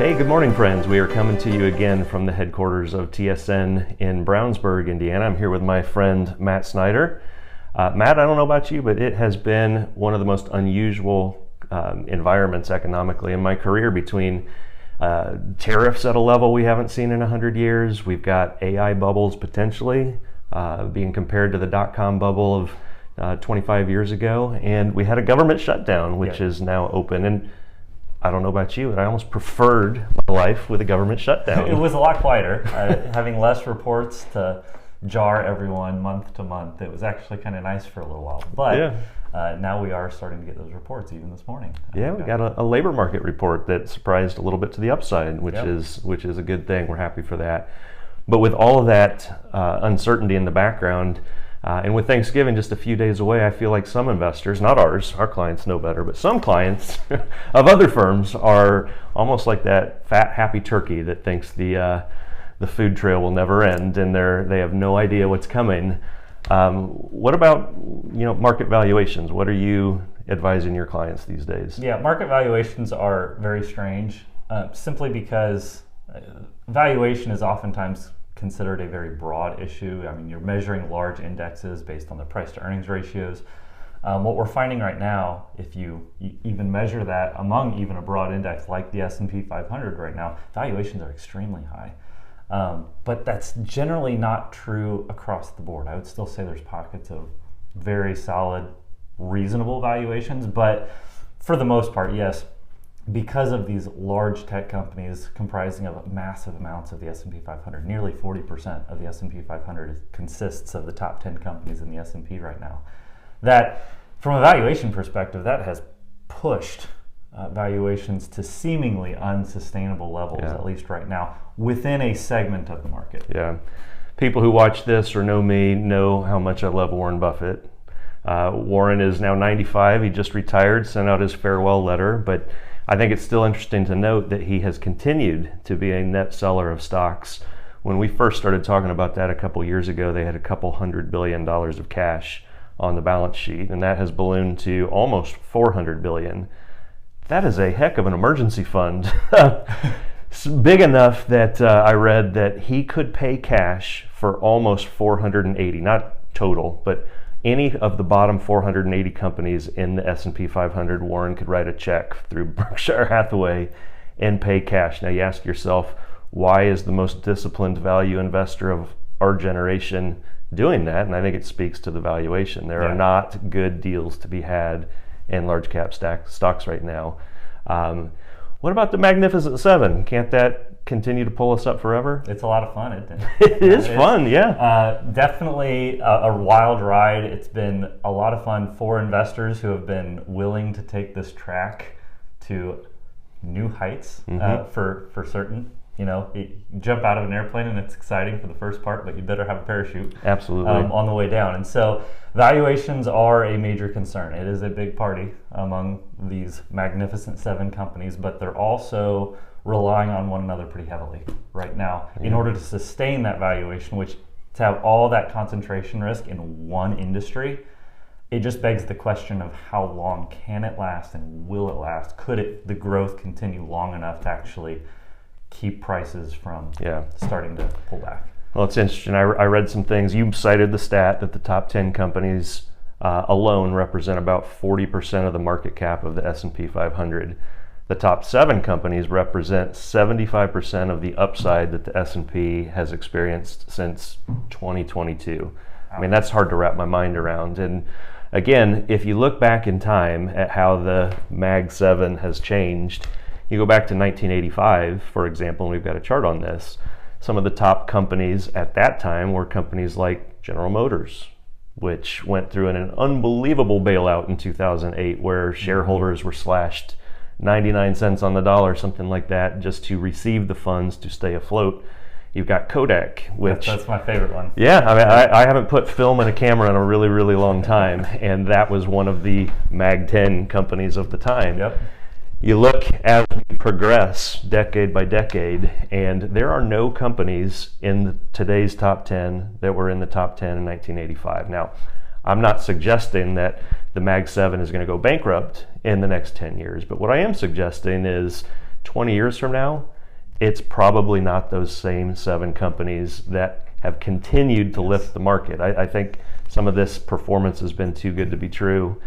Hey, good morning, friends. We are coming to you again from the headquarters of TSN in Brownsburg, Indiana. I'm here with my friend Matt Snyder. Matt, I don't know about you, but it has been one of the most unusual environments economically in my career, between tariffs at a level we haven't seen in 100 years. We've got AI bubbles potentially being compared to the dot-com bubble of 25 years ago. And we had a government shutdown, which is now open. And I don't know about you, but I almost preferred my life with a government shutdown. It was a lot quieter, having less reports to jar everyone month to month. It was actually kind of nice for a little while. But now we are starting to get those reports, even this morning. Yeah, we got a labor market report that surprised a little bit to the upside, which is a good thing. We're happy for that. But with all of that uncertainty in the background, and with Thanksgiving just a few days away, I feel like some investors, not ours, our clients know better, but some clients of other firms are almost like that fat, happy turkey that thinks the food trail will never end, and they have no idea what's coming. What about market valuations? What are you advising your clients these days? Yeah, market valuations are very strange, simply because valuation is oftentimes considered a very broad issue. I mean, you're measuring large indexes based on the price to earnings ratios. What we're finding right now, if you even measure that among even a broad index like the S&P 500 right now, valuations are extremely high. But that's generally not true across the board. I would still say there's pockets of very solid, reasonable valuations, but for the most part, yes, because of these large tech companies comprising of massive amounts of the S&P 500, nearly 40% of the S&P 500 consists of the top 10 companies in the S&P right now, that from a valuation perspective, that has pushed valuations to seemingly unsustainable levels, at least right now, within a segment of the market. Yeah. People who watch this or know me know how much I love Warren Buffett. Warren is now 95. He just retired, sent out his farewell letter, but I think it's still interesting to note that he has continued to be a net seller of stocks. When we first started talking about that a couple years ago, they had a couple $100 billion of cash on the balance sheet, and that has ballooned to almost $400 billion. That is a heck of an emergency fund. It's big enough that I read that he could pay cash for almost 480, not total, but any of the bottom 480 companies in the S&P 500, Warren could write a check through Berkshire Hathaway and pay cash. Now you ask yourself, why is the most disciplined value investor of our generation doing that? And I think it speaks to the valuation. There are not good deals to be had in large cap stocks right now. What about the Magnificent Seven? Can't that continue to pull us up forever? It's a lot of fun, isn't it? It is fun, yeah. Definitely a wild ride. It's been a lot of fun for investors who have been willing to take this track to new heights, for certain. You jump out of an airplane and it's exciting for the first part, but you better have a parachute. Absolutely. On the way down. And so valuations are a major concern. It is a big party among these Magnificent Seven companies, but they're also relying on one another pretty heavily right now in order to sustain that valuation, which to have all that concentration risk in one industry, it just begs the question of how long can it last and will it last? Could the growth continue long enough to actually keep prices from starting to pull back? Well, it's interesting. I read some things. You cited the stat that the top 10 companies alone represent about 40% of the market cap of the S&P 500. The top 7 companies represent 75% of the upside that the S&P has experienced since 2022. I mean, that's hard to wrap my mind around. And again, if you look back in time at how the Mag 7 has changed, you go back to 1985, for example, and we've got a chart on this. Some of the top companies at that time were companies like General Motors, which went through an unbelievable bailout in 2008 where shareholders were slashed 99 cents on the dollar, something like that, just to receive the funds to stay afloat. You've got Kodak, which... That's my favorite one. Yeah, I mean, I haven't put film in a camera in a really, really long time, and that was one of the Mag 10 companies of the time. Yep. You look as we progress decade by decade, and there are no companies in today's top 10 that were in the top 10 in 1985. Now, I'm not suggesting that the Mag 7 is going to go bankrupt in the next 10 years, but what I am suggesting is 20 years from now, it's probably not those same 7 companies that have continued to lift the market. I think some of this performance has been too good to be true.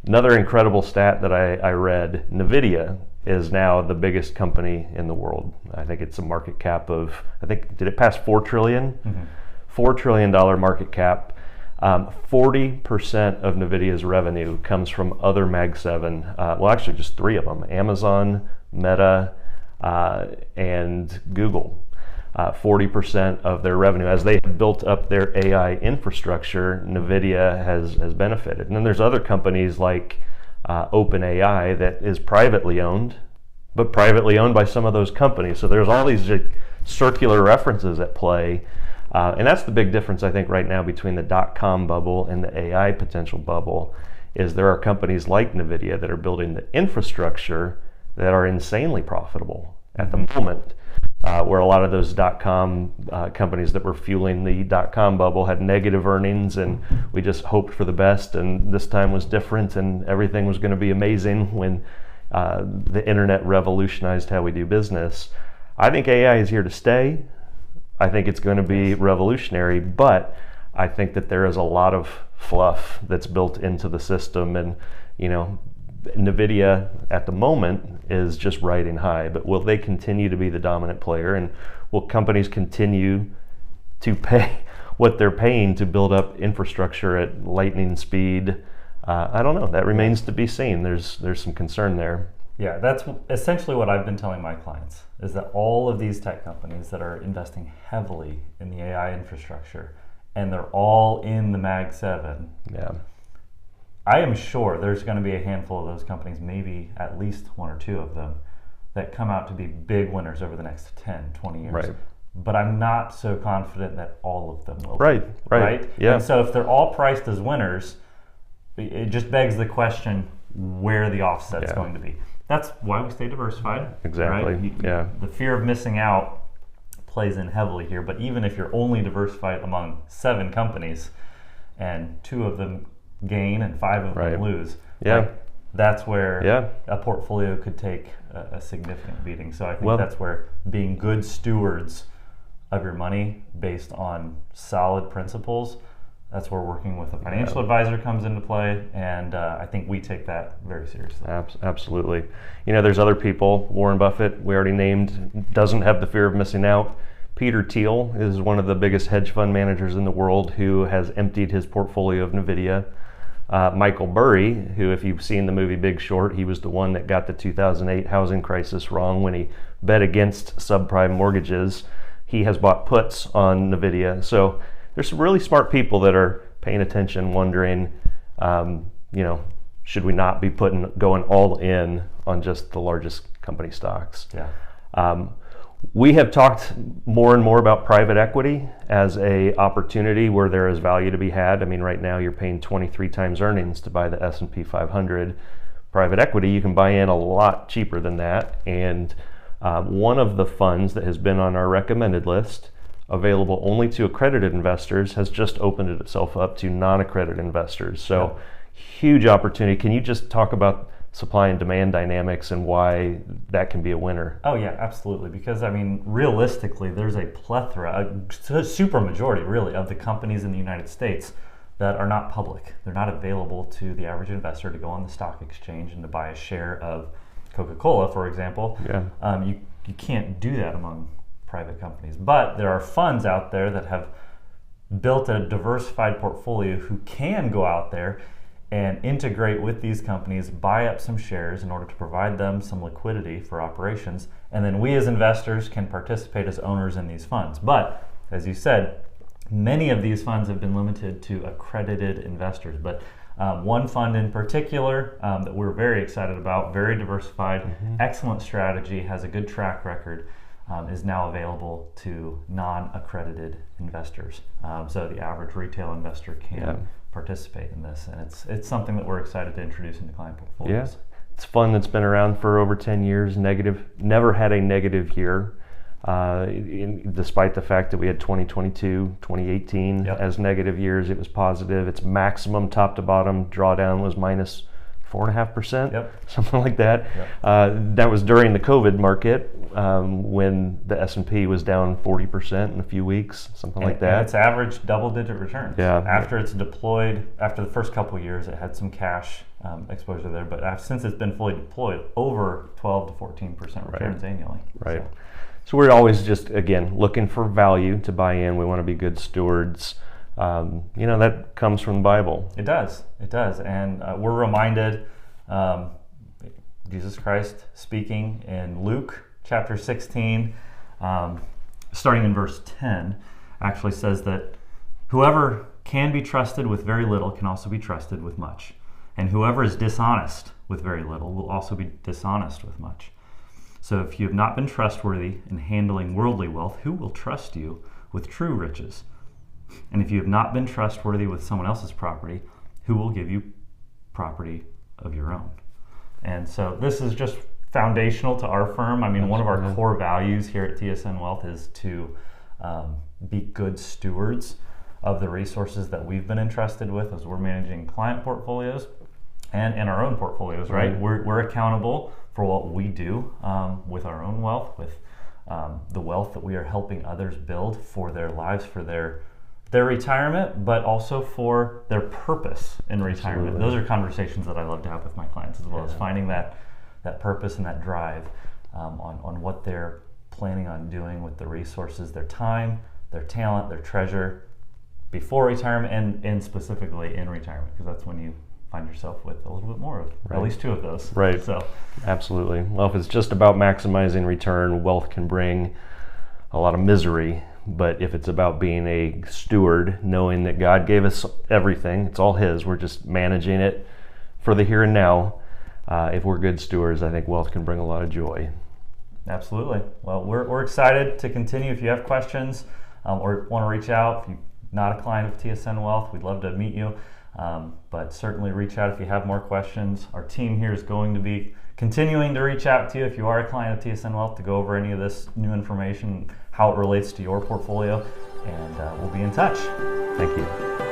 Another incredible stat that I read, NVIDIA is now the biggest company in the world. I think it's a market cap of, did it pass 4 trillion? Mm-hmm. $4 trillion market cap. 40% of NVIDIA's revenue comes from other Mag 7, well actually just 3 of them, Amazon, Meta, and Google. 40% of their revenue. As they have built up their AI infrastructure, NVIDIA has benefited. And then there's other companies like OpenAI that is privately owned, but privately owned by some of those companies. So there's all these circular references at play. And that's the big difference, I think, right now between the .com bubble and the AI potential bubble, is there are companies like NVIDIA that are building the infrastructure that are insanely profitable at the moment. Where a lot of those .com companies that were fueling the .com bubble had negative earnings, and we just hoped for the best, and this time was different, and everything was going to be amazing when the internet revolutionized how we do business. I think AI is here to stay. I think it's going to be revolutionary, but I think that there is a lot of fluff that's built into the system, and NVIDIA at the moment is just riding high, but will they continue to be the dominant player, and will companies continue to pay what they're paying to build up infrastructure at lightning speed? I don't know. That remains to be seen. There's some concern there. Yeah, that's essentially what I've been telling my clients, is that all of these tech companies that are investing heavily in the AI infrastructure, and they're all in the Mag 7. Yeah. I am sure there's going to be a handful of those companies, maybe at least 1 or 2 of them, that come out to be big winners over the next 10, 20 years. Right. But I'm not so confident that all of them will. Right. Yeah. And so if they're all priced as winners, it just begs the question where the offset's going to be. That's why we stay diversified. Exactly. Right? Yeah. The fear of missing out plays in heavily here. But even if you're only diversified among 7 companies and 2 of them gain and 5 of them lose, that's where a portfolio could take a significant beating. So I think that's where being good stewards of your money based on solid principles, that's where working with a financial advisor comes into play, and I think we take that very seriously. Absolutely. There's other people. Warren Buffett, we already named, doesn't have the fear of missing out. Peter Thiel is one of the biggest hedge fund managers in the world who has emptied his portfolio of NVIDIA. Michael Burry, who, if you've seen the movie Big Short, he was the one that got the 2008 housing crisis wrong when he bet against subprime mortgages. He has bought puts on NVIDIA. So there's some really smart people that are paying attention, wondering, should we not be going all in on just the largest company stocks? Yeah. We have talked more and more about private equity as a opportunity where there is value to be had. I mean, right now you're paying 23 times earnings to buy the S&P 500. Private equity, you can buy in a lot cheaper than that. And one of the funds that has been on our recommended list, available only to accredited investors, has just opened itself up to non-accredited investors. So huge opportunity. Can you just talk about supply and demand dynamics and why that can be a winner? Oh yeah, absolutely. Because I mean, realistically, there's a plethora, a super majority really, of the companies in the United States that are not public. They're not available to the average investor to go on the stock exchange and to buy a share of Coca-Cola, for example. Yeah. You can't do that among private companies. But there are funds out there that have built a diversified portfolio who can go out there and integrate with these companies, buy up some shares in order to provide them some liquidity for operations, and then we as investors can participate as owners in these funds. But as you said, many of these funds have been limited to accredited investors. But one fund in particular that we're very excited about, very diversified, excellent strategy, has a good track record, is now available to non-accredited investors. So the average retail investor can participate in this, and it's something that we're excited to introduce into client portfolios. Yeah. It's a fund that's been around for over 10 years, never had a negative year, despite the fact that we had 2022, 2018 as negative years. It was positive. Its maximum top to bottom drawdown was minus 4.5%, Yep. something like that. Yep. That was during the COVID market, when the S&P was down 40% in a few weeks, something like that. And it's averaged double-digit returns. Yeah. After it's deployed, after the first couple of years, it had some cash exposure there, but since it's been fully deployed, over 12 to 14% returns annually. Right. So we're always just, again, looking for value to buy in. We want to be good stewards. That comes from the Bible. It does. And we're reminded, Jesus Christ speaking in Luke chapter 16, starting in verse 10, actually says that whoever can be trusted with very little can also be trusted with much. And whoever is dishonest with very little will also be dishonest with much. So if you have not been trustworthy in handling worldly wealth, who will trust you with true riches? And if you have not been trustworthy with someone else's property, who will give you property of your own? And so this is just foundational to our firm. I mean, one of our core values here at TSN Wealth is to be good stewards of the resources that we've been entrusted with as we're managing client portfolios and in our own portfolios, right? We're accountable for what we do with our own wealth, with the wealth that we are helping others build for their lives, for their retirement, but also for their purpose in retirement. Absolutely. Those are conversations that I love to have with my clients, as well as finding that purpose and that drive on what they're planning on doing with the resources, their time, their talent, their treasure, before retirement and specifically in retirement, because that's when you find yourself with a little bit more of at least two of those. Right. So absolutely. Well, if it's just about maximizing return, wealth can bring a lot of misery. But if it's about being a steward, knowing that God gave us everything, it's all His, we're just managing it for the here and now. If we're good stewards, I think wealth can bring a lot of joy. Absolutely. Well, we're excited to continue. If you have questions or want to reach out, if you're not a client of TSN Wealth, we'd love to meet you. But certainly reach out if you have more questions. Our team here is going to be continuing to reach out to you if you are a client of TSN Wealth to go over any of this new information, how it relates to your portfolio, and we'll be in touch. Thank you.